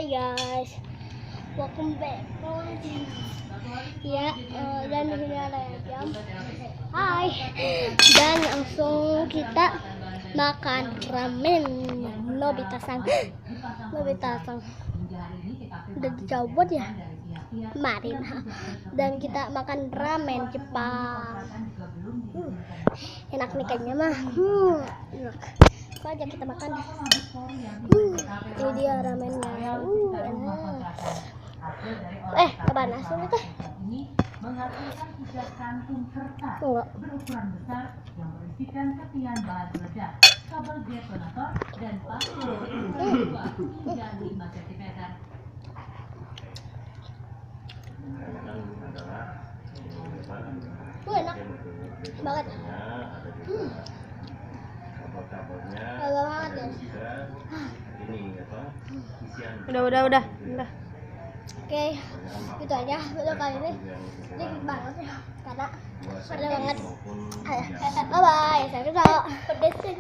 Hai guys, welcome back. Ya, dan di sini ada ayam. Hai. Dan langsung kita makan ramen. Nobita-san. Udah dicabut ya? Mari. Dan kita makan ramen Jepang. Enak nih kayaknya mah. Enak. Apa aja kita makan. Ini dia ramennya. Enak. Kepanasan itu. Menghasilkan 3 kantung kertas berukuran besar yang berisikan serpihan bahan peledak, kabel detonator, dan paku 2 hingga 5 cm. Enak banget. Agak banget ya. Udah. Oke, gitu aja video kali ini. Dikit banget ya, karena ada banget. Bye bye, saya pedesin.